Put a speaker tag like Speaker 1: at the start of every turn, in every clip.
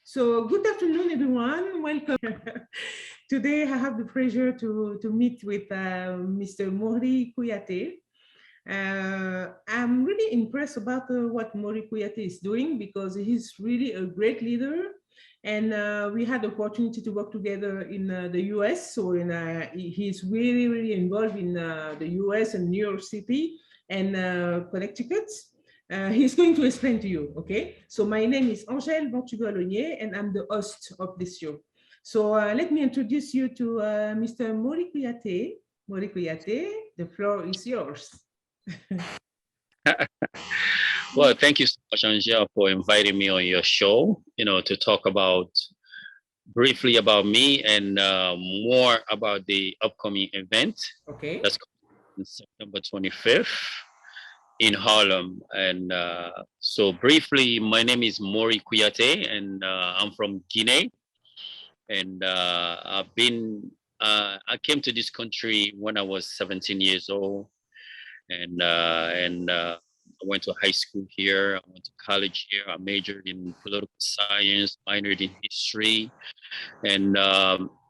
Speaker 1: So good afternoon, everyone. Welcome. Today, I have the pleasure to meet with Mr. Mory KOUYATE. I'm really impressed about what Mory KOUYATE is doing because he's really a great leader. And we had the opportunity to work together in the US. So he's really, really involved in the US and New York City and Connecticut. He's going to explain to you, okay? So my name is Angèle Ventugalonier, and I'm the host of this show. So let me introduce you to Mr. Mory KOUYATE. Mory KOUYATE, the floor is yours.
Speaker 2: Well, thank you so much, Angel, for inviting me on your show, to talk briefly about me and more about the upcoming event.
Speaker 1: Okay.
Speaker 2: That's on September 25th in Harlem. And so briefly, my name is Mory KOUYATE, and I'm from Guinea. And I came to this country when I was 17 years old. And I went to high school here. I went to college here. I majored in political science, minored in history, and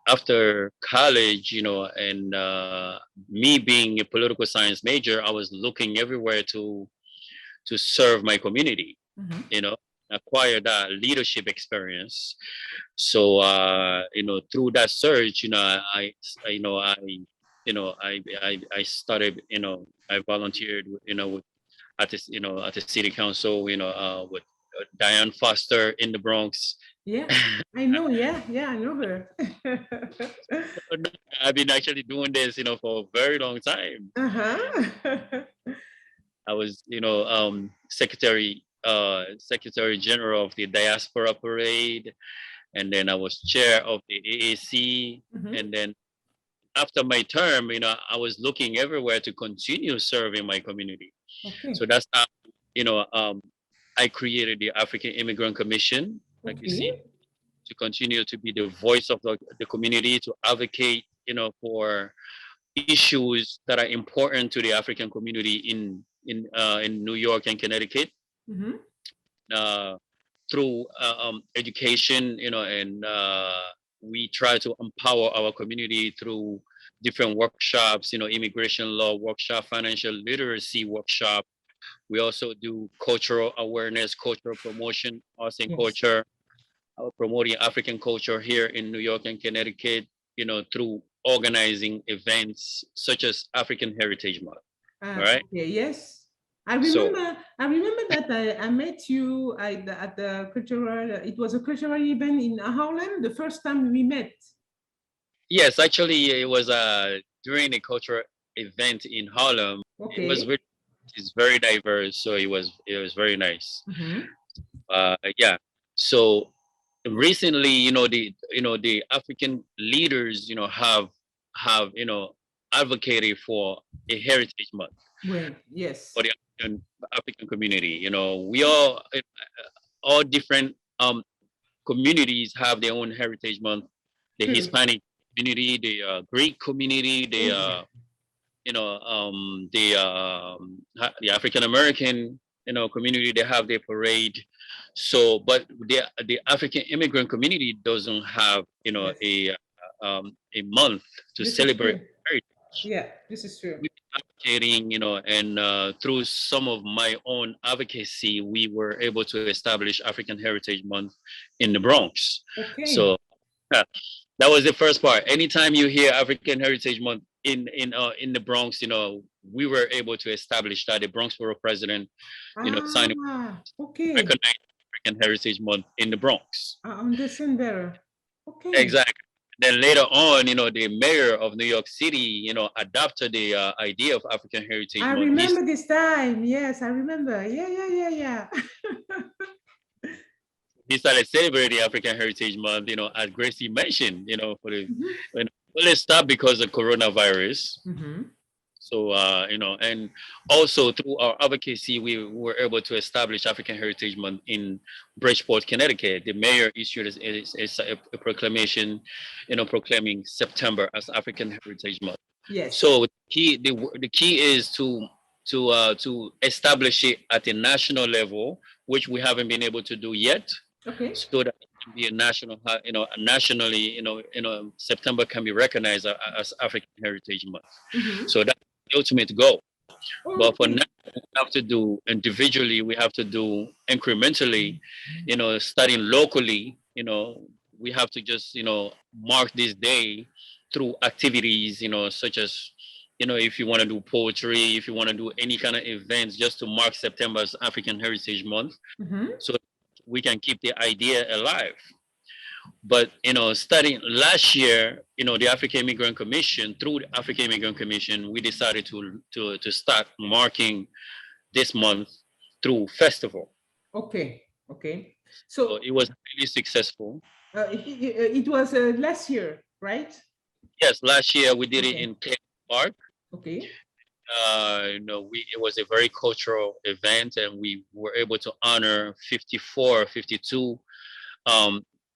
Speaker 2: after college, and me being a political science major, I was looking everywhere to serve my community. Mm-hmm. Acquire that leadership experience. So through that search, I started, I volunteered, at this, at the city council, with Diane Foster in the Bronx.
Speaker 1: Yeah, I know. Yeah, I know her.
Speaker 2: I've been actually doing this, for a very long time. I was, secretary general of the diaspora parade, and then I was chair of the AAC, mm-hmm. And then after my term, I was looking everywhere to continue serving my community. Okay. So that's how, I created the African Immigrant Commission, like you see, to continue to be the voice of the community, to advocate, for issues that are important to the African community in New York and Connecticut. Mm-hmm. Through education, and we try to empower our community through different workshops, immigration law workshop, financial literacy workshop. We also do cultural awareness, cultural promotion, arts and culture, promoting African culture here in New York and Connecticut, through organizing events such as African Heritage Month. Right?
Speaker 1: Okay, yes. I remember that I met you at the cultural, it was a cultural event in Harlem, the first time we met.
Speaker 2: Yes, actually it was during a cultural event in Harlem. Okay. It's very diverse, so it was very nice. Mm-hmm. Yeah. So recently, the African leaders, have advocated for a Heritage Month.
Speaker 1: Well, yes.
Speaker 2: For the African community, we all different communities have their own Heritage Month. The Hispanic community, the Greek community, the African American community, they have their parade. So, but the African immigrant community doesn't have a month to celebrate heritage.
Speaker 1: Yeah, this is true.
Speaker 2: We've been advocating, and through some of my own advocacy, we were able to establish African Heritage Month in the Bronx. Okay. So that was the first part. Anytime you hear African Heritage Month in the Bronx, we were able to establish that. The Bronx Borough President, signed recognize African Heritage Month in the Bronx.
Speaker 1: I understand better. Okay.
Speaker 2: Exactly. Then later on, the mayor of New York City, adopted the idea of African Heritage Month.
Speaker 1: I remember this time. Yes, I remember. Yeah.
Speaker 2: He started celebrating African Heritage Month, as Gracie mentioned, for the well, it stopped because of coronavirus. Mm-hmm. So, and also through our advocacy, we were able to establish African Heritage Month in Bridgeport, Connecticut. The mayor issued a proclamation, proclaiming September as African Heritage Month.
Speaker 1: Yes.
Speaker 2: So the key is to establish it at a national level, which we haven't been able to do yet.
Speaker 1: Okay.
Speaker 2: So that be a national, nationally, September can be recognized as African Heritage Month. So that's the ultimate goal. But for now, we have to do individually, we have to do incrementally, studying locally, we have to just, mark this day through activities, such as, if you want to do poetry, if you want to do any kind of events, just to mark September as African Heritage Month, so we can keep the idea alive. But studying last year, the African Immigrant Commission, through the African Immigrant Commission, we decided to start marking this month through festival.
Speaker 1: Okay.
Speaker 2: So it was really successful.
Speaker 1: It was last year, right?
Speaker 2: Yes, last year we did it in Clayton Park.
Speaker 1: Okay.
Speaker 2: It was a very cultural event, and we were able to honor 52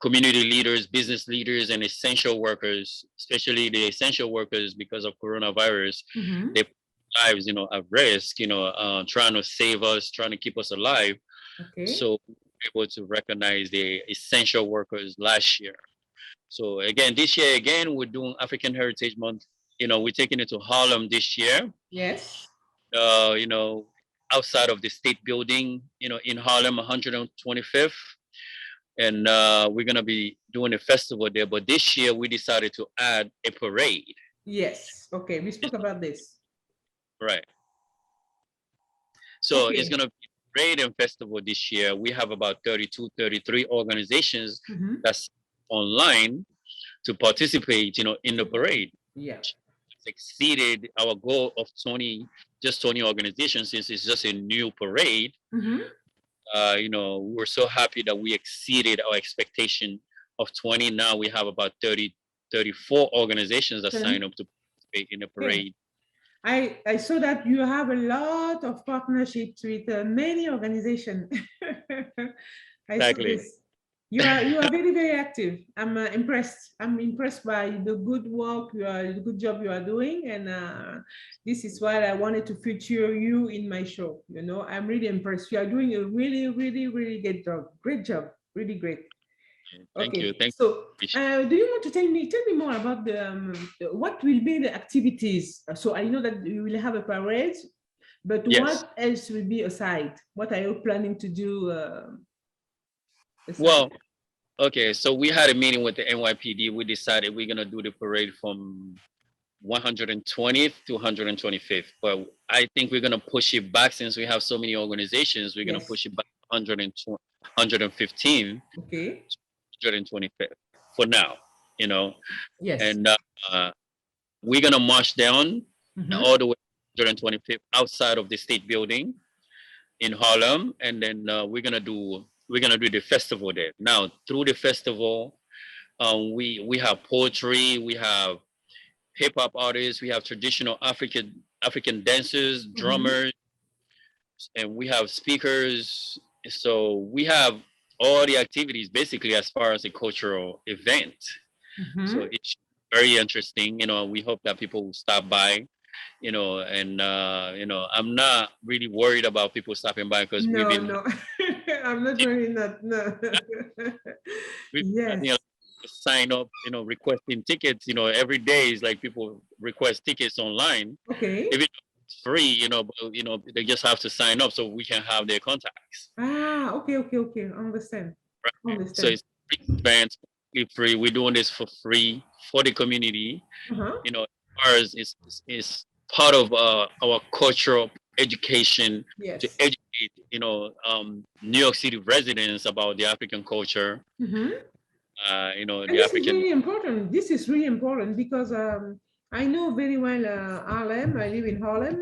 Speaker 2: community leaders, business leaders, and essential workers, especially the essential workers, because of coronavirus. They put their lives, at risk, trying to save us, trying to keep us alive.
Speaker 1: Okay.
Speaker 2: So we were able to recognize the essential workers last year. So again, this year, again, we're doing African Heritage Month. We're taking it to Harlem this year.
Speaker 1: Yes.
Speaker 2: Outside of the state building, in Harlem, 125th. And we're going to be doing a festival there. But this year, we decided to add a parade.
Speaker 1: Yes. Okay. We spoke about this.
Speaker 2: Right. So it's going to be a parade and festival this year. We have about 33 organizations that's online to participate, in the parade.
Speaker 1: Yeah.
Speaker 2: It's exceeded our goal of 20 organizations, since it's just a new parade. We're so happy that we exceeded our expectation of 20. Now we have about 34 organizations that signed up to participate in the parade.
Speaker 1: I saw that you have a lot of partnerships with many organizations.
Speaker 2: Exactly.
Speaker 1: You are very, very active. I'm impressed. I'm impressed by the good work the good job you are doing, and this is why I wanted to feature you in my show. I'm really impressed. You are doing a really, really, really good job. Great job. Really great.
Speaker 2: Thank you.
Speaker 1: So, do you want to tell me more about what will be the activities? So I know that you will have a parade, but what else will be aside? What are you planning to do?
Speaker 2: Well, okay, so we had a meeting with the NYPD. We decided we're gonna do the parade from 120th to 125th, but I think we're gonna push it back, since we have so many organizations. We're gonna push it back 115.
Speaker 1: Okay.
Speaker 2: 125th for now,
Speaker 1: Yes.
Speaker 2: And we're gonna march down all the way to 125th outside of the state building in Harlem, and then we're gonna do the festival there. Now, through the festival, we have poetry, we have hip hop artists, we have traditional African dancers, drummers, and we have speakers. So we have all the activities basically as far as a cultural event. So it's very interesting. We hope that people will stop by. And I'm not really worried about people stopping by, because
Speaker 1: no. I'm not worried. No.
Speaker 2: Yes. Sign up, requesting tickets. Every day is like people request tickets online.
Speaker 1: Okay.
Speaker 2: If it's free, but they just have to sign up so we can have their contacts.
Speaker 1: Okay. Understand.
Speaker 2: Right. So it's events, free. We're doing this for free for the community. Ours is part of our cultural education to educate, New York City residents about the African culture.
Speaker 1: This is really important. This is really important because I know very well Harlem. I live in Harlem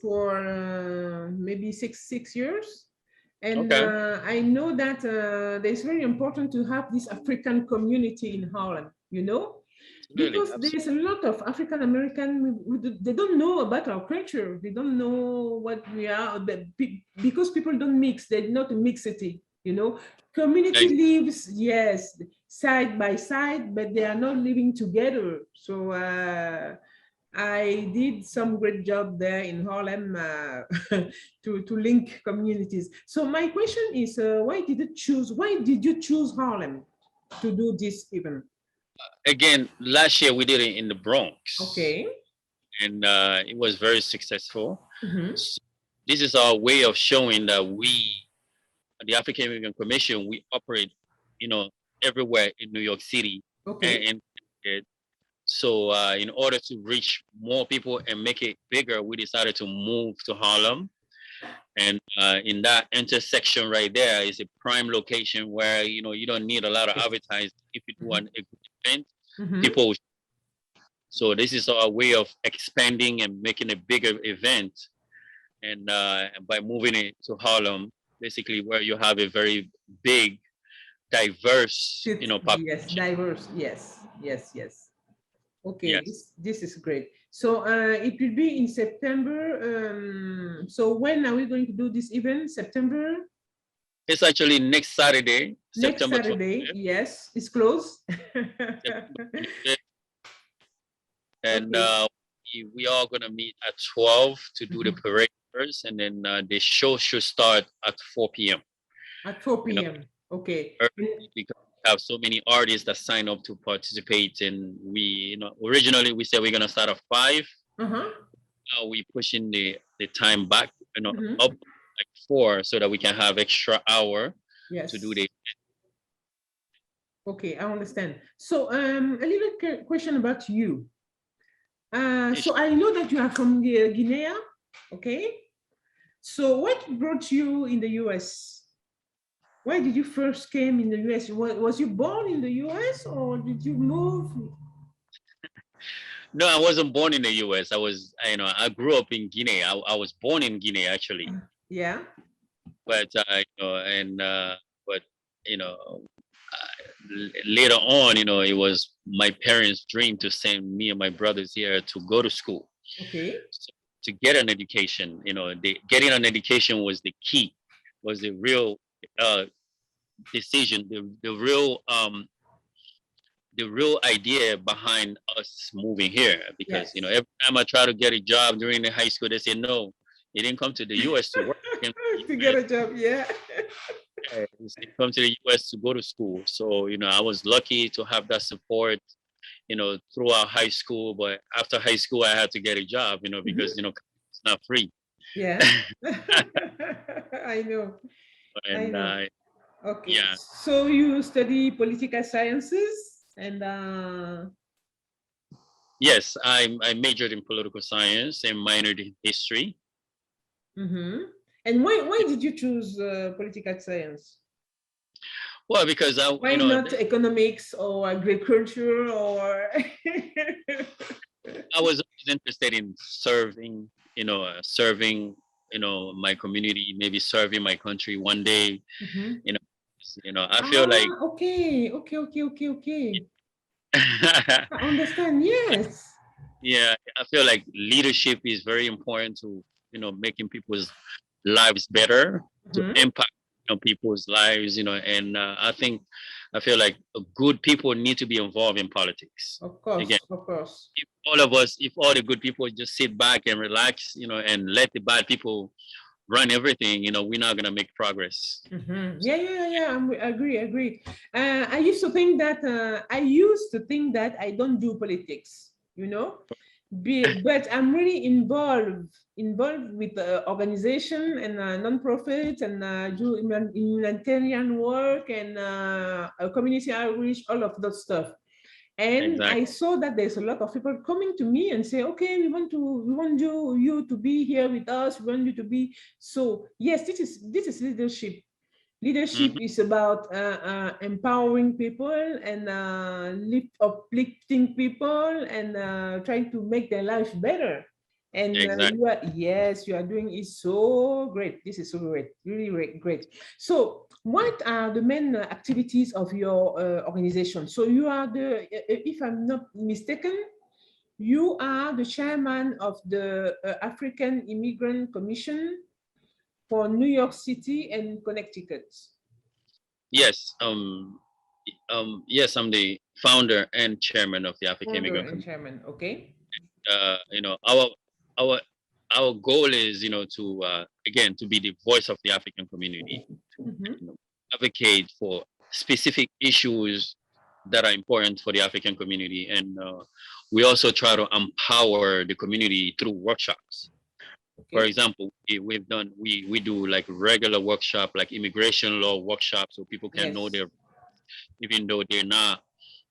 Speaker 1: for maybe six years. And I know that it's very important to have this African community in Harlem, because there's a lot of African American, they don't know about our culture. They don't know what we are, because people don't mix. They're not a mixed city, Community lives, side by side, but they are not living together. So I did some great job there in Harlem to link communities. So my question is, why did you choose Harlem to do this event?
Speaker 2: Again, last year we did it in the Bronx.
Speaker 1: Okay.
Speaker 2: And it was very successful.
Speaker 1: Mm-hmm.
Speaker 2: So this is our way of showing that we, the African American Commission, we operate, everywhere in New York City.
Speaker 1: Okay.
Speaker 2: And so in order to reach more people and make it bigger, we decided to move to Harlem. And in that intersection right there is a prime location where, you don't need a lot of advertising. If you do a good event, people. So this is our way of expanding and making a bigger event. And by moving it to Harlem, basically where you have a very big, diverse, population.
Speaker 1: Yes, diverse. Yes. Okay,
Speaker 2: Yes.
Speaker 1: this is great. So it will be in September. So when are we going to do this event? September?
Speaker 2: It's actually next Saturday,
Speaker 1: Next
Speaker 2: September
Speaker 1: Saturday,
Speaker 2: 25th.
Speaker 1: yes, it's close.
Speaker 2: And we are going to meet at 12 to do the parade first. And then the show should start at 4 p.m.
Speaker 1: At 4 p.m. Okay.
Speaker 2: Because we have so many artists that sign up to participate. And we, originally we said we're going to start at 5. Now we pushing the time back, up like 4 so that we can have extra hour to do the.
Speaker 1: Okay, I understand. So a little question about you. So I know that you are from Guinea, okay? So what brought you in the US? Why did you first came in the US? Was you born in the US or did you move?
Speaker 2: No, I wasn't born in the US. I grew up in Guinea. I was born in Guinea actually.
Speaker 1: Yeah.
Speaker 2: But later on, it was my parents' dream to send me and my brothers here to go to school.
Speaker 1: Okay.
Speaker 2: So, to get an education, getting an education was the key, was the real decision, the real idea behind us moving here. Because every time I try to get a job during the high school, they say no, you didn't come to the US to work.
Speaker 1: To get a job, yeah.
Speaker 2: You come to the US to go to school. So, I was lucky to have that support, throughout high school. But after high school, I had to get a job, because, it's not free.
Speaker 1: Yeah. I know.
Speaker 2: And
Speaker 1: okay.
Speaker 2: Yeah.
Speaker 1: So you study political sciences and
Speaker 2: yes, I majored in political science and minored in history.
Speaker 1: And why did you choose political science?
Speaker 2: Well, because
Speaker 1: why not economics or agriculture or
Speaker 2: I was always interested in serving, my community, maybe serving my country one day. I feel like
Speaker 1: okay. I understand. Yes.
Speaker 2: Yeah, I feel like leadership is very important to, making people's lives better, to impact people's lives, and I feel like good people need to be involved in politics.
Speaker 1: Of course,
Speaker 2: again,
Speaker 1: of course.
Speaker 2: If all the good people just sit back and relax, and let the bad people run everything, we're not gonna make progress.
Speaker 1: Yeah. I agree. I used to think that I don't do politics, but I'm really involved with organization and non-profit and do humanitarian work and community outreach, all of that stuff. And exactly. I saw that there's a lot of people coming to me and say, okay, we want you to be here with us. We want you to be. So yes, this is leadership. Leadership is about empowering people and uplifting people and trying to make their life better. And exactly. You are doing it so great. This is so great, really great. So what are the main activities of your organization? So you are if I'm not mistaken, you are the chairman of the African Immigrant Commission for New York City and Connecticut.
Speaker 2: Yes. Yes, I'm the founder and chairman of the African Immigrant Commission.
Speaker 1: Chairman, okay.
Speaker 2: you know, our our goal is, you know, to again to be the voice of the African community, you know, advocate for specific issues that are important for the African community, and we also try to empower the community through workshops. For
Speaker 1: Okay.
Speaker 2: example, we do like regular workshop, like immigration law workshops, so people can know
Speaker 1: Yes.
Speaker 2: their, even though they're not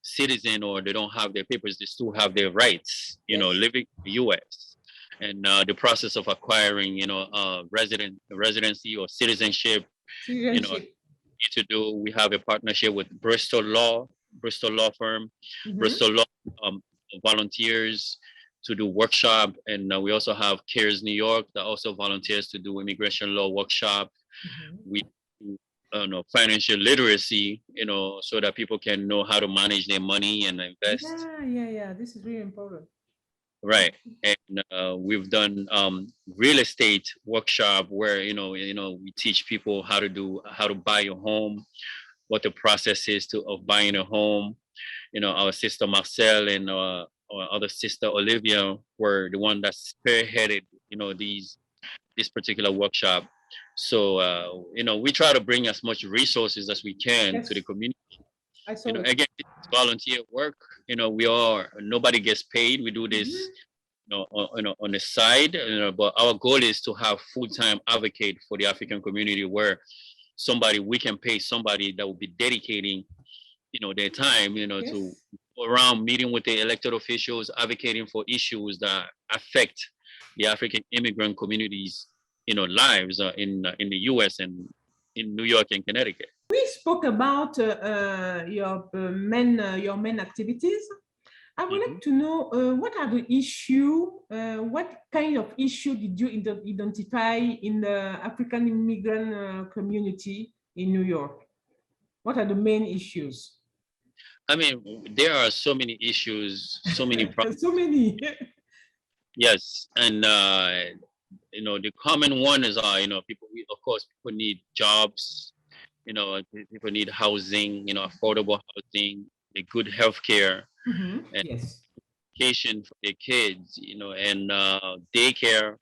Speaker 2: citizen or they don't have their papers, they still have their rights, you know,
Speaker 1: Yes.
Speaker 2: living in the US. And the process of acquiring, you know, residency or citizenship, you know,
Speaker 1: Citizenship.
Speaker 2: need to do. We have a partnership with Bristol Law Firm, Bristol Law um, volunteers to do workshop, and we also have CARES New York that also volunteers to do immigration law workshop. We do, financial literacy, you know, so that people can know how to manage their money and invest.
Speaker 1: Yeah. This is really important.
Speaker 2: Right. And we've done real estate workshop where, we teach people how to buy a home, what the process is of buying a home. You know, our sister Marcel and our other sister Olivia were the one that spearheaded, this particular workshop. So, we try to bring as much resources as we can to the
Speaker 1: Yes,
Speaker 2: community.
Speaker 1: I saw it.
Speaker 2: Again, it's volunteer work. Nobody gets paid. We do this, on the side. But our goal is to have full-time advocate for the African community, where we can pay somebody that will be dedicating, their time, to
Speaker 1: Yes.
Speaker 2: go around meeting with the elected officials, advocating for issues that affect the African immigrant communities, lives in the U.S. and in New York and Connecticut.
Speaker 1: We spoke about your main activities. I would like to know what are the issue, what kind of issue did you identify in the African immigrant community in New York? What are the main issues?
Speaker 2: I mean, there are so many issues, so many problems.
Speaker 1: So many.
Speaker 2: Yes, and the common one is, of course, people need jobs. People need housing. Affordable housing, a good healthcare, and
Speaker 1: Yes.
Speaker 2: education for their kids. And daycare.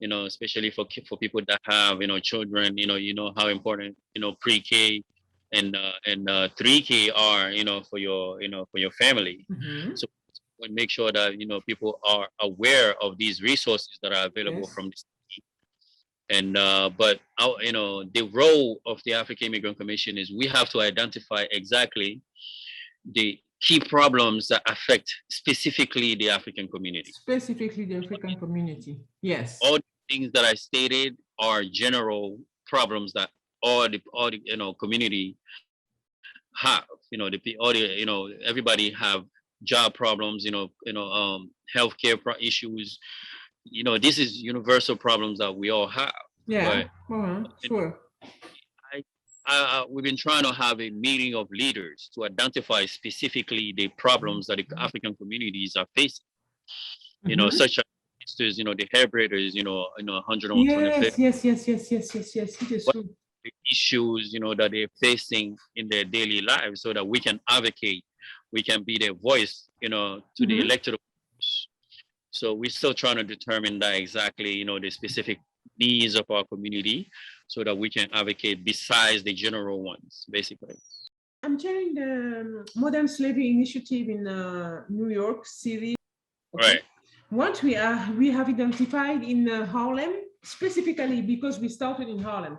Speaker 2: Especially for people that have children. How important pre-K and 3K are for your family. So and make sure that people are aware of these resources that are available
Speaker 1: Yes.
Speaker 2: from the city. And but the role of the African Immigrant Commission is we have to identify exactly the key problems that affect specifically the African community.
Speaker 1: Specifically the African community. Yes.
Speaker 2: All the things that I stated are general problems that all the community have. Everybody have job problems, healthcare issues. This is universal problems that we all have.
Speaker 1: Yeah.
Speaker 2: But
Speaker 1: Sure.
Speaker 2: we've been trying to have a meeting of leaders to identify specifically the problems that the African communities are facing. Such as the hair braiders, 125th.
Speaker 1: Yes. It is true.
Speaker 2: The issues that they're facing in their daily lives, so that we can advocate, we can be their voice to the elected officials. So we're still trying to determine that exactly the specific needs of our community, so that we can advocate besides the general ones, basically.
Speaker 1: I'm chairing the Modern Slavery Initiative in New York City.
Speaker 2: Okay. Right.
Speaker 1: What we have identified in Harlem, specifically because we started in Harlem.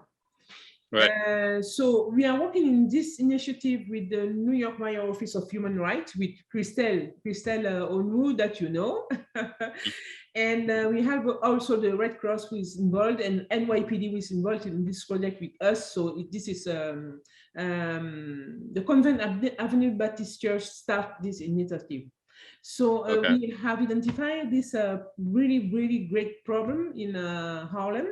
Speaker 2: Right.
Speaker 1: So we are working in this initiative with the New York Mayor Office of Human Rights, with Christelle Onu, that you know. And we have also the Red Cross who is involved, and NYPD who is involved in this project with us. So this is the Convent Avenue Baptist Church start this initiative. So we have identified this really, really great problem in Harlem.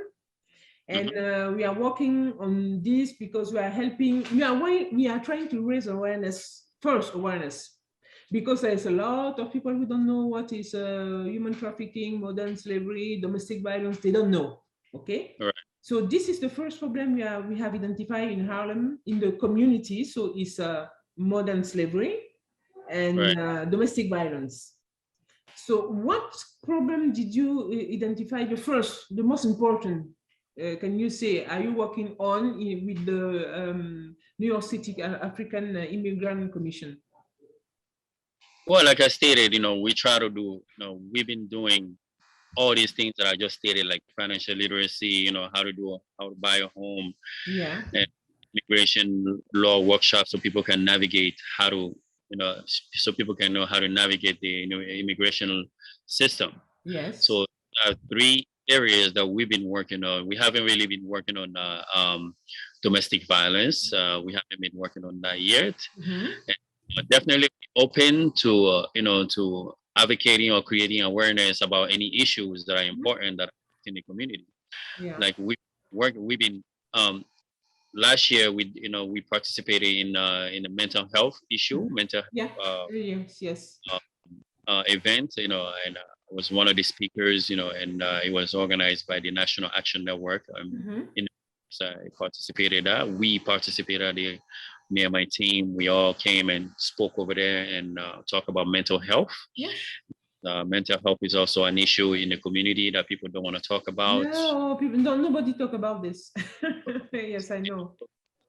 Speaker 1: And we are working on this because we are helping, we are trying to raise awareness, because there's a lot of people who don't know what is human trafficking, modern slavery, domestic violence, they don't know, okay?
Speaker 2: Right.
Speaker 1: So this is the first problem we have identified in Harlem, in the community, so it's modern slavery and domestic violence. So what problem did you identify the most important? Can you say, are you working on with the New York City African Immigrant Commission?
Speaker 2: Well, like I stated, we try to do, we've been doing all these things that I just stated, like financial literacy, how to buy a home,
Speaker 1: Yeah.
Speaker 2: and immigration law workshops so people can navigate how to, so people can know how to navigate the immigration system.
Speaker 1: Yes.
Speaker 2: So 3 areas that we've been working on. We haven't really been working on domestic violence. We haven't been working on that yet.
Speaker 1: Mm-hmm.
Speaker 2: And definitely open to to advocating or creating awareness about any issues that are important that are in the community.
Speaker 1: Yeah.
Speaker 2: Like we've been last year we participated in the mental health issue, mental
Speaker 1: yeah. Yes.
Speaker 2: event, and I was one of the speakers, and it was organized by the National Action Network. I participated that. We participated there. Me and my team, we all came and spoke over there and talk about mental health.
Speaker 1: Yes.
Speaker 2: Mental health is also an issue in the community that people don't want to talk about.
Speaker 1: No, nobody talk about this. Yes, I know.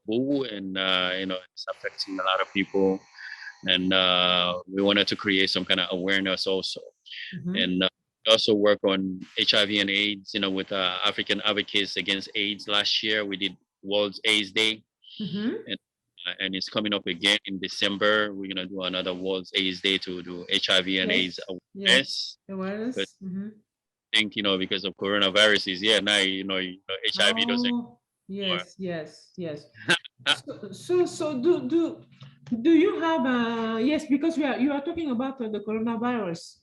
Speaker 2: And it's affecting a lot of people, and we wanted to create some kind of awareness also. And also work on HIV and AIDS, with African Advocates Against AIDS. Last year we did World AIDS Day, and it's coming up again in December. We're gonna do another World AIDS Day to do HIV and AIDS awareness.
Speaker 1: Awareness.
Speaker 2: I think because of coronavirus is here now. HIV doesn't.
Speaker 1: Yes. So do you have yes, because you are talking about the coronavirus.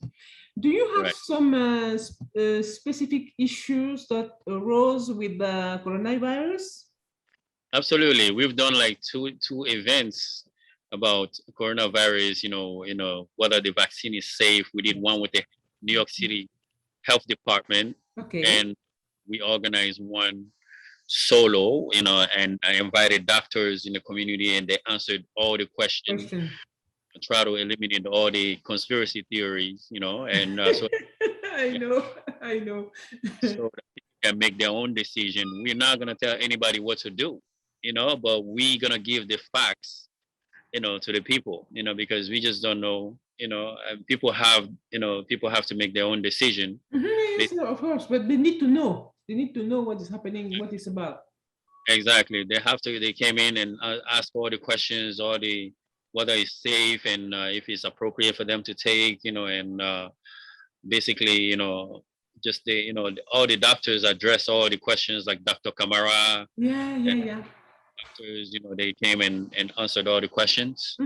Speaker 1: Do you have some specific issues that arose with the coronavirus?
Speaker 2: Absolutely, we've done like two events about coronavirus. Whether the vaccine is safe. We did one with the New York City Health Department, and we organized one solo. And I invited doctors in the community, and they answered all the questions. Try to eliminate all the conspiracy theories, and so
Speaker 1: I know.
Speaker 2: So that people can make their own decision. We're not gonna tell anybody what to do, but we're gonna give the facts, to the people, because we just don't know, and people have to make their own decision.
Speaker 1: Yes, of course, but they need to know. They need to know what is happening, what it's about.
Speaker 2: Exactly. They came in and asked all the questions, whether it's safe and if it's appropriate for them to take, and basically, just all the doctors address all the questions, like Dr. Kamara.
Speaker 1: Yeah.
Speaker 2: Doctors, they came and answered all the questions.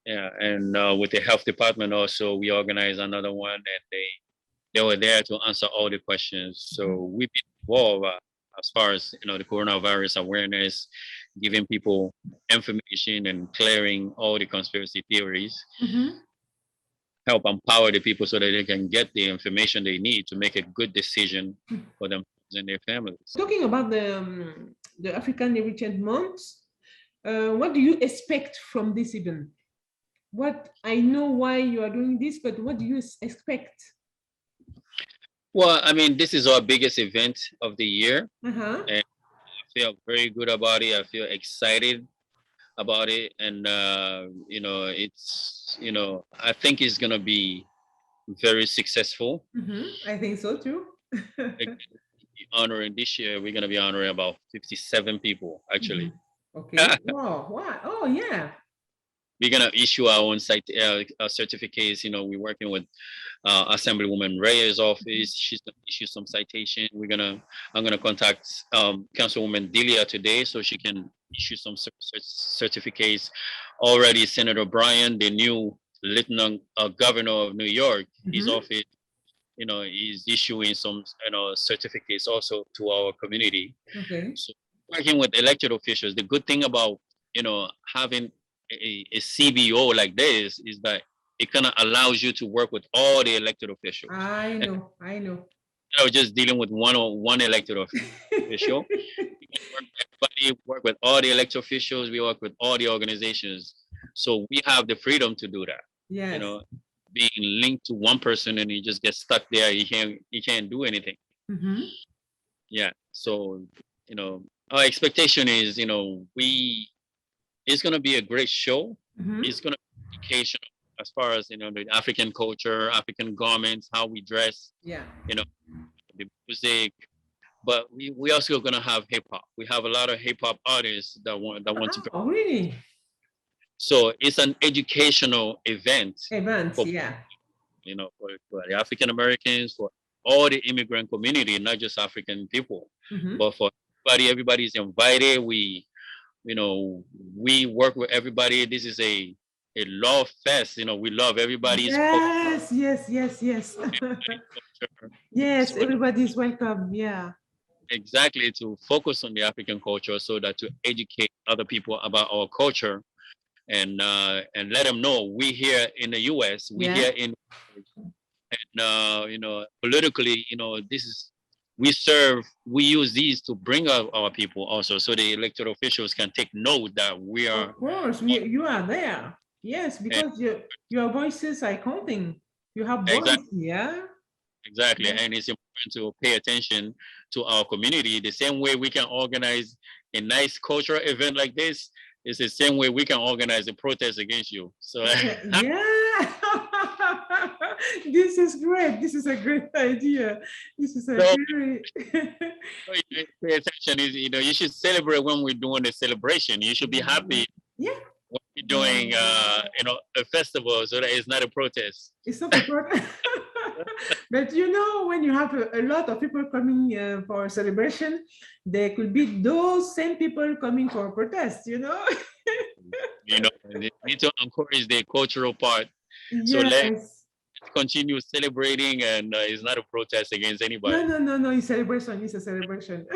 Speaker 2: Yeah, and with the health department also, we organized another one, and they were there to answer all the questions. So we've been involved as far as the coronavirus awareness, giving people information and clearing all the conspiracy theories. Help empower the people so that they can get the information they need to make a good decision for themselves and their families.
Speaker 1: Talking about the African Heritage Month, what do you expect from this event? What, I know why you are doing this, but what do you expect?
Speaker 2: Well, I mean, this is our biggest event of the year, and I feel very good about it. I feel excited about it, and it's I think it's gonna be very successful.
Speaker 1: I think so too.
Speaker 2: Honoring this year, we're gonna be honoring about 57 people actually.
Speaker 1: Okay. Wow. Oh yeah.
Speaker 2: We're gonna issue our own certificates. We're working with Assemblywoman Reyes' office. She's gonna issue some citation. I'm gonna contact Councilwoman Delia today so she can issue some certificates. Already, Senator Bryan, the new Lieutenant Governor of New York, his office, is issuing some certificates also to our community. So working with elected officials, the good thing about having a CBO like this is that it kind of allows you to work with all the elected officials.
Speaker 1: I know.
Speaker 2: Just dealing with one elected official. Everybody work with all the elected officials. We work with all the organizations, so we have the freedom to do that.
Speaker 1: Yes.
Speaker 2: being linked to one person and you just get stuck there. You can't do anything. Yeah. So, you know, our expectation is, you know, it's going to be a great show. It's going to be educational as far as, you know, the African culture, African garments, how we dress, you know, the music. But we also going to have hip hop. We have a lot of hip hop artists that want to.
Speaker 1: Oh, really?
Speaker 2: So it's an educational event.
Speaker 1: For,
Speaker 2: you know, for the African Americans, for all the immigrant community, not just African people, but for everybody's invited. We, you know, we work with everybody. This is a love fest. You know, we love everybody's.
Speaker 1: Yes. Yes, everybody's welcome. Yeah.
Speaker 2: Exactly, to focus on the African culture so that to educate other people about our culture and let them know we here in the US, we here in, and you know, politically, you know, we use these to bring out our people also, so the elected officials can take note that we are.
Speaker 1: Of course, you are there. Yes, because your voices are counting. You have voice,
Speaker 2: Exactly, and it's important to pay attention to our community. The same way we can organize a nice cultural event like this, it's the same way we can organize a protest against you. So
Speaker 1: this is great. This is a great idea. This is a great.
Speaker 2: Pay attention. Is, you know, you should celebrate when we're doing a celebration. You should be happy.
Speaker 1: Yeah.
Speaker 2: When we're doing, you know, a festival, so that it's not a protest.
Speaker 1: It's not a protest. But you know, when you have a lot of people coming for a celebration, there could be those same people coming for a protest, you know?
Speaker 2: You know, they need to encourage the cultural part. So let's continue celebrating, and it's not a protest against anybody.
Speaker 1: No, it's celebration. It's a celebration.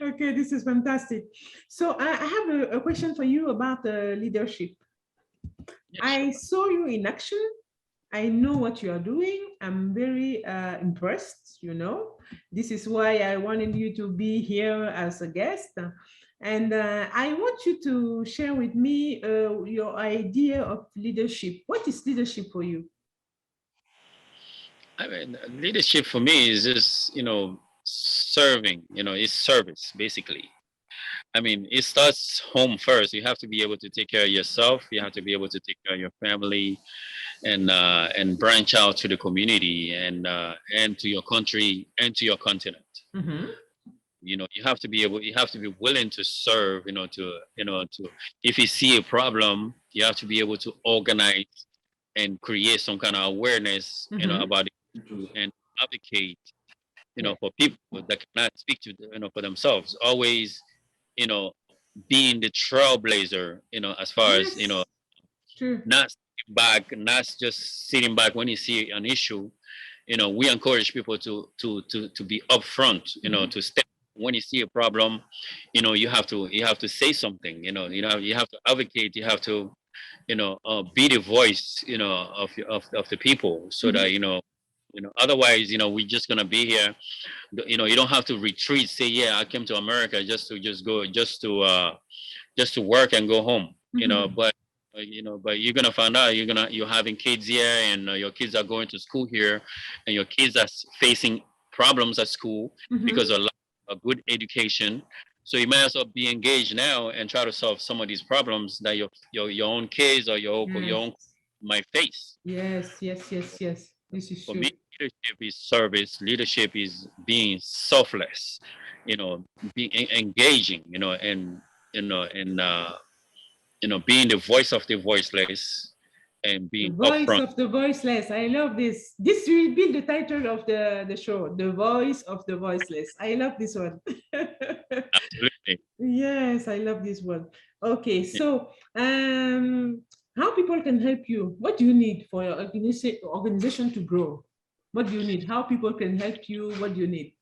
Speaker 1: Okay, this is fantastic. So I have a question for you about leadership. I saw you in action. I know what you are doing. I'm very impressed, you know. This is why I wanted you to be here as a guest. And I want you to share with me your idea of leadership. What is leadership for you?
Speaker 2: I mean, leadership for me is just, you know, serving, you know, it's service, basically. I mean, it starts home first. You have to be able to take care of yourself. You have to be able to take care of your family, and branch out to the community and to your country and to your continent. You know, you have to be willing to serve, you know, if you see a problem, you have to be able to organize and create some kind of awareness, you know, about it, and advocate, you know, for people that cannot speak to, you know, for themselves. Always, you know, being the trailblazer, you know, as far as, you know, not just sitting back when you see an issue. You know, we encourage people to be upfront, you know, to step when you see a problem. You know, you have to say something. You have to advocate. You have to, you know, be the voice, you know, of the people, so that you know, otherwise, you know, we're just gonna be here. You know, you don't have to retreat. Say, yeah, I came to America just to work and go home. You know, but you're gonna find out you're having kids here, and your kids are going to school here, and your kids are facing problems at school because of a good education. So you might as well be engaged now and try to solve some of these problems that your own kids or your own might face.
Speaker 1: Yes. This is
Speaker 2: for me. Leadership is service. Leadership is being selfless. You know, being engaging. You know, and being the voice of the voiceless and being
Speaker 1: voice
Speaker 2: upfront.
Speaker 1: Of the voiceless. I love this. This will be the title of the show, The Voice of the Voiceless. I love this one.
Speaker 2: Absolutely.
Speaker 1: Yes, I love this one. Okay, so how people can help you? What do you need for your organization to grow? What do you need? How people can help you? What do you need?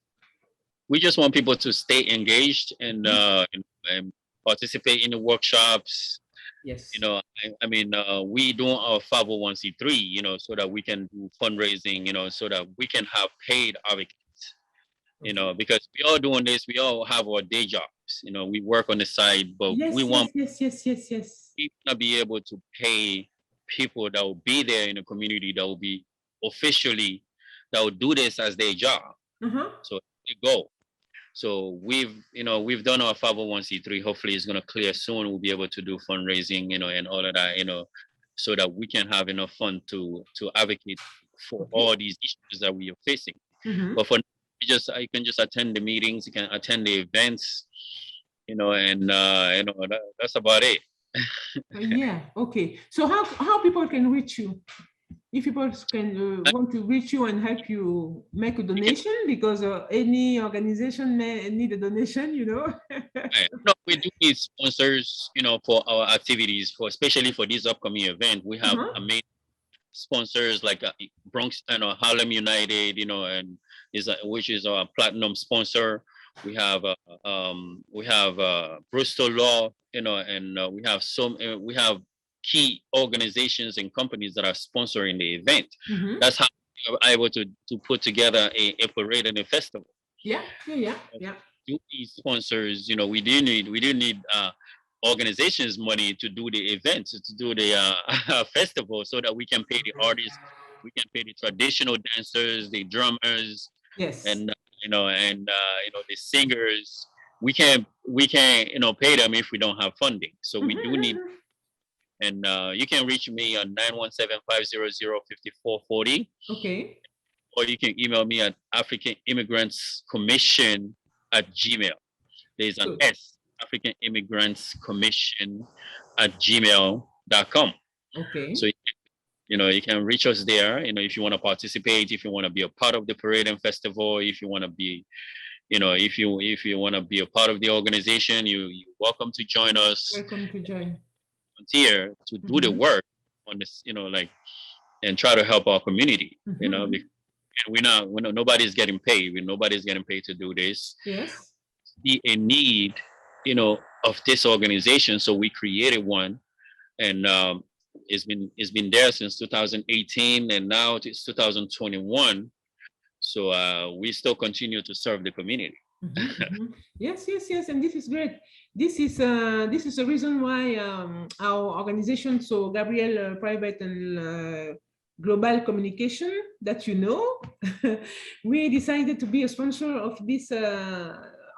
Speaker 2: We just want people to stay engaged and participate in the workshops.
Speaker 1: Yes.
Speaker 2: You know, I mean, we do our 501c3, you know, so that we can do fundraising, you know, so that we can have paid advocates, you know, because we all doing this, we all have our day jobs, you know, we work on the side, but we want
Speaker 1: yes.
Speaker 2: people to be able to pay people that will be there in the community that will be officially, that will do this as their job. So they go. So we've done our 501c3. Hopefully it's going to clear soon. We'll be able to do fundraising, and all of that, so that we can have enough fund to advocate for all these issues that we are facing. But for you can just attend the meetings, you can attend the events, and that's about it.
Speaker 1: Yeah. Okay. So how people can reach you? If people can want to reach you and help you make a donation, because any organization may need a donation,
Speaker 2: No, we do need sponsors, for our activities, especially for this upcoming event. We have amazing sponsors like Bronx, Harlem United, and which is our platinum sponsor. We have Bristol Law, and we have key organizations and companies that are sponsoring the event. That's how we are able to put together a parade and a festival.
Speaker 1: Yeah.
Speaker 2: Do these sponsors, we do need organizations money to do the events, to do the festival, so that we can pay the artists, we can pay the traditional dancers, the drummers, and the singers. We can't pay them if we don't have funding. So we do need. And you can reach me on 917-500-5440.
Speaker 1: Okay.
Speaker 2: Or you can email me at African Immigrants Commission @gmail. There's an S, African Immigrants Commission @gmail.com.
Speaker 1: Okay.
Speaker 2: So you can reach us there. If you want to participate, if you want to be a part of the parade and festival, if you want to be, if you want to be a part of the organization, you're welcome to join us.
Speaker 1: Welcome to join.
Speaker 2: Here to do the work on this, and try to help our community, and nobody's getting paid. Nobody's getting paid to do this.
Speaker 1: Yes.
Speaker 2: See a need, of this organization, so we created one, and it's been there since 2018, and now it's 2021. So we still continue to serve the community.
Speaker 1: Yes, and this is great. This is the reason why our organization, so Gabriel Private and Global Communication, that we decided to be a sponsor of this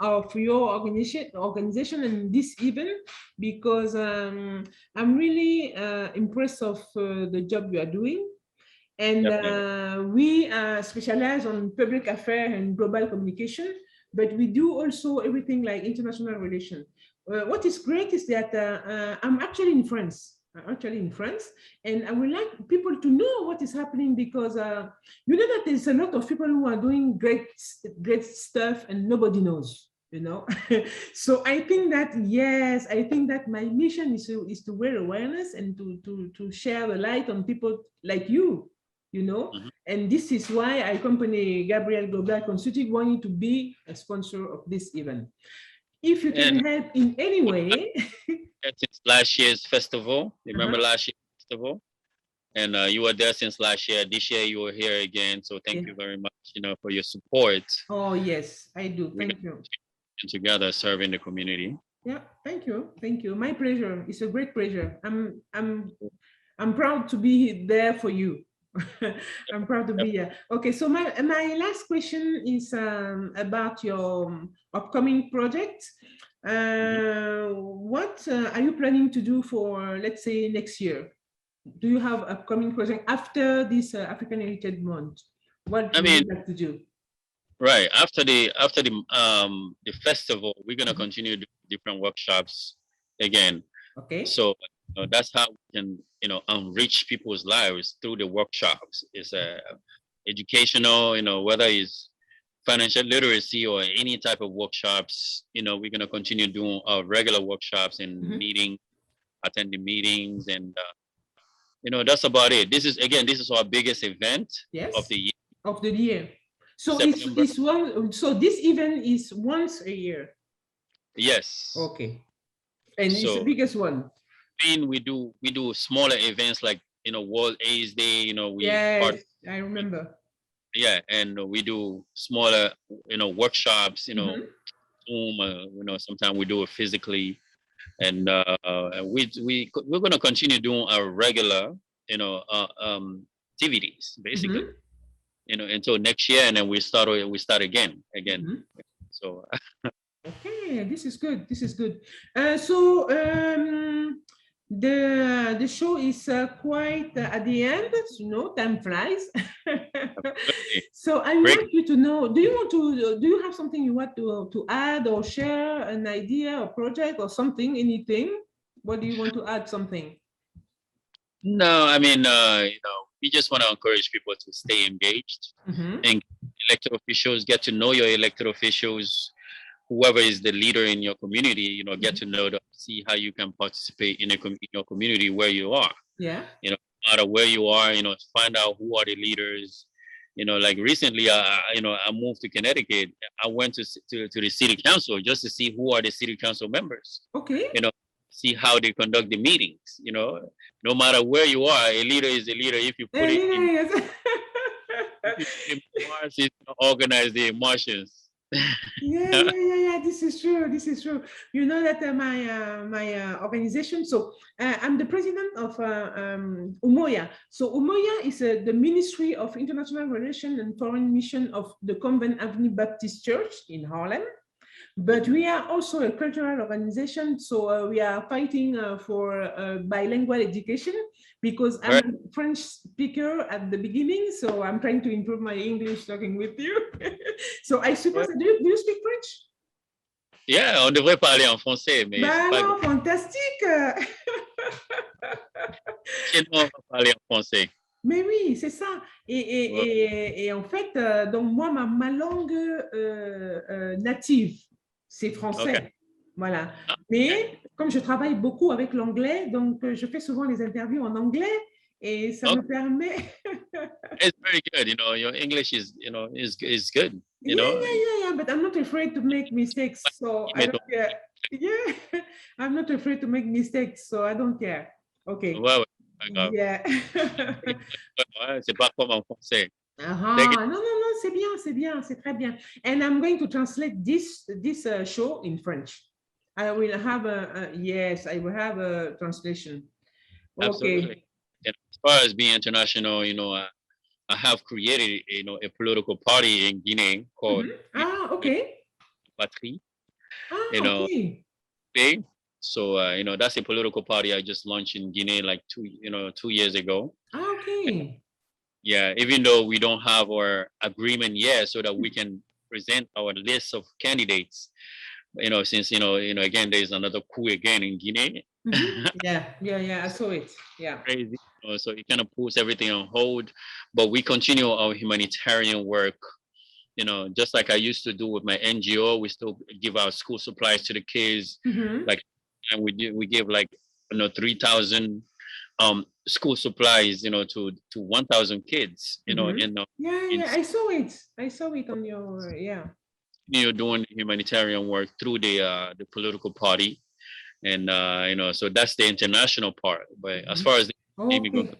Speaker 1: of your organization and this event, because I'm really impressed of the job you are doing. And we specialize on public affairs and global communication, but we do also everything like international relations. What is great is that I'm actually in France. And I would like people to know what is happening, because that there's a lot of people who are doing great stuff and nobody knows. So I think that my mission is to raise awareness and to share the light on people like you. And this is why I accompany Gabriel Global Consulting, wanting to be a sponsor of this event. If you can help in any way.
Speaker 2: Since last year's festival, remember last year's festival? And you were there since last year. This year you were here again. So thank you very much, for your support.
Speaker 1: Oh, yes, I do. Thank you.
Speaker 2: And together serving the community.
Speaker 1: Yeah, thank you. My pleasure. It's a great pleasure. I'm proud to be there for you. I'm proud to be here. Okay, so my last question is about your upcoming project. What are you planning to do for, let's say, next year? Do you have upcoming project after this African Heritage Month? What do you like to do?
Speaker 2: Right, after the festival, we're gonna continue doing different workshops again.
Speaker 1: Okay.
Speaker 2: So that's how we can enrich people's lives through the workshops. It's educational, whether it's financial literacy or any type of workshops. We're gonna continue doing our regular workshops and meetings, attending meetings, and that's about it. This is our biggest event of the year.
Speaker 1: So it's one. So this event is once a year.
Speaker 2: Yes.
Speaker 1: Okay. And it's the biggest one.
Speaker 2: We do smaller events like World AIDS Day.
Speaker 1: I remember.
Speaker 2: Yeah, and we do smaller workshops. Zoom. Sometimes we do it physically, and we're gonna continue doing our regular activities basically. Until next year, and then we start again. So
Speaker 1: okay, this is good. This is good. The show is quite at the end. Time flies. So I want you to know. Do you have something you want to add or share, an idea or project or something? Anything? What do you want to add? Something?
Speaker 2: No, I mean, we just want to encourage people to stay engaged and elected officials, get to know your elected officials, whoever is the leader in your community, get to know them, see how you can participate in your community where you are.
Speaker 1: Yeah.
Speaker 2: No matter where you are, find out who are the leaders. Like recently, I moved to Connecticut. I went to the city council just to see who are the city council members.
Speaker 1: Okay.
Speaker 2: See how they conduct the meetings. No matter where you are, a leader is a leader. If you put it in Mars, it's organize the emotions.
Speaker 1: Yeah. This is true. This is true. You know that my organization. So I'm the president of UMOYA. So UMOYA is the Ministry of International Relations and Foreign Mission of the Convent Avenue Baptist Church in Harlem. But we are also a cultural organization, so we are fighting for bilingual education because I'm a French speaker at the beginning, so I'm trying to improve my English talking with you. So I suppose, do you speak French?
Speaker 2: Yeah, on devrait parler en français, mais
Speaker 1: non, fantastique.
Speaker 2: Chez nous, on va parler en français.
Speaker 1: Mais oui, c'est ça. Et en fait, donc moi, ma langue native, c'est français. Okay. Voilà. Mais comme je travaille beaucoup avec l'anglais, donc je fais souvent les interviews en anglais et ça me permet.
Speaker 2: It's very good, your English is, is good,
Speaker 1: Yeah, but I'm not afraid to make mistakes, so I don't care. Yeah, I'm not afraid to make mistakes, so I don't care. Okay.
Speaker 2: Wow.
Speaker 1: Yeah.
Speaker 2: C'est pas comme en français.
Speaker 1: Non, c'est bien, c'est très bien. And I'm going to translate this show in French. I will have yes, I will have a translation. Okay.
Speaker 2: Absolutely. And as far as being international, I have created, a political party in Guinea called
Speaker 1: okay.
Speaker 2: Patrie.
Speaker 1: Okay.
Speaker 2: So that's a political party I just launched in Guinea like 2 years ago.
Speaker 1: Okay.
Speaker 2: Yeah, even though we don't have our agreement yet, so that we can present our list of candidates. Since again, there's another coup again in Guinea.
Speaker 1: Yeah, I saw it. Yeah.
Speaker 2: Crazy. So it kind of puts everything on hold, but we continue our humanitarian work. Just like I used to do with my NGO, we still give out school supplies to the kids. And we give like 3,000 school supplies, to 1,000 kids.
Speaker 1: I saw it on your
Speaker 2: You're doing humanitarian work through the political party, and so that's the international part. But as far as the immigrant,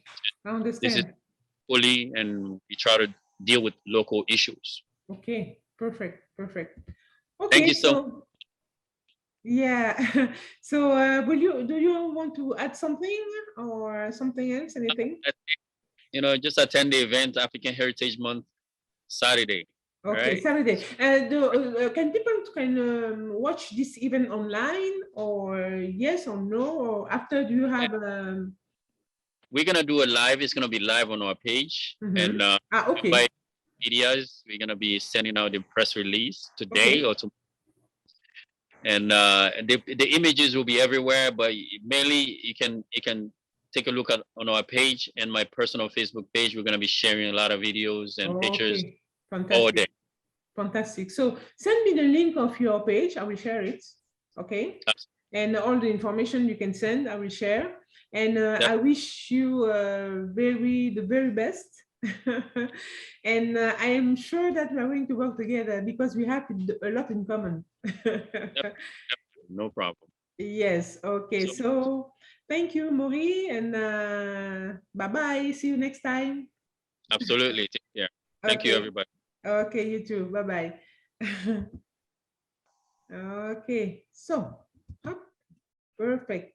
Speaker 2: this is fully, and we try to deal with local issues.
Speaker 1: Okay, perfect. Okay,
Speaker 2: thank you so much.
Speaker 1: Yeah. So do you want to add something or something else? Anything?
Speaker 2: Just attend the event, African Heritage Month, Saturday.
Speaker 1: Okay, right? Saturday. Can people watch this event online, or yes or no, or after? Do you have?
Speaker 2: We're gonna do a live. It's gonna be live on our page, and
Speaker 1: okay.
Speaker 2: By medias, we're gonna be sending out the press release today or tomorrow. And the images will be everywhere, but mainly you can take a look on our page and my personal Facebook page. We're going to be sharing a lot of videos and pictures all day.
Speaker 1: Fantastic. So send me the link of your page. I will share it. Okay.
Speaker 2: Absolutely.
Speaker 1: And all the information you can send, I will share. And I wish you the very best. And I am sure that we are going to work together because we have a lot in common.
Speaker 2: Yep. No problem.
Speaker 1: Yes. Okay. So thank you, Mory, and bye-bye. See you next time.
Speaker 2: Absolutely. Take care. Thank you, everybody.
Speaker 1: Okay, you too. Bye-bye. Okay. So Perfect.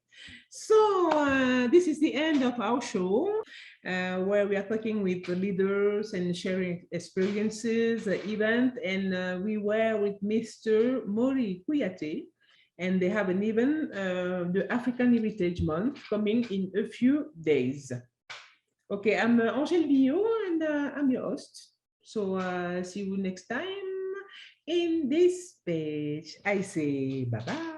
Speaker 1: So this is the end of our show, where we are talking with the leaders and sharing experiences, event, and we were with Mr. Mory KOUYATE, and they have an event, the African Heritage Month, coming in a few days. Okay, I'm Angèle Villot, and I'm your host. So see you next time in this page. I say bye-bye.